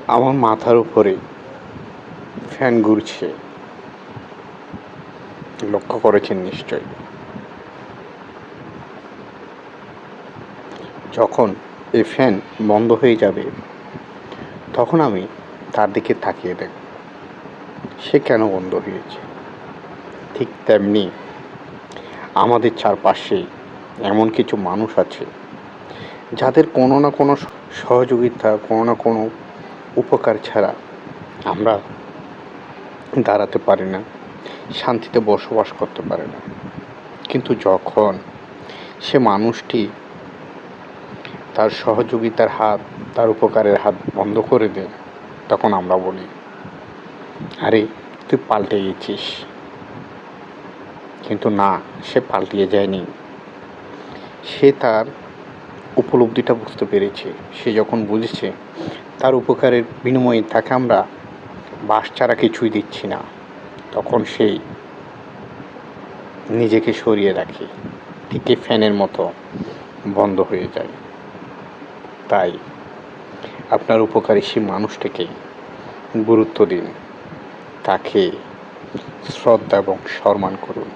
আমার মাথার উপরে ফ্যান ঘুরছে, লক্ষ্য করেছেন নিশ্চয়ই। যখন এই ফ্যান বন্ধ হয়ে যাবে, তখন আমি তার দিকে তাকিয়ে দেখব সে কেন বন্ধ হয়েছে। ঠিক তেমনি আমাদের চারপাশে এমন কিছু মানুষ আছে যাদের কোনো না কোনো সহযোগিতা, কোনো না কোনো উপকার ছাড়া আমরা দাঁড়াতে পারি না, শান্তিতে বসবাস করতে পারি না। কিন্তু যখন সে মানুষটি তার সহযোগিতার হাত, তার উপকারের হাত বন্ধ করে দেয়, তখন আমরা বলি, আরে তুই পাল্টে গেছিস। কিন্তু না, সে পাল্টিয়ে যায়নি। সে তার উপলব্ধিটা বুঝতে পেরেছে। সে যখন বুঝেছে তার উপকারের বিনিময়ে তাকে আমরা বাঁশ ছাড়া কিছুই দিচ্ছি না, তখন সেই নিজেকে সরিয়ে রাখে, ঠিক ফ্যানের মতো বন্ধ হয়ে যায়। তাই আপনার উপকারী সেই মানুষটিকে গুরুত্ব দিন, তাকে শ্রদ্ধা এবং সম্মান করুন।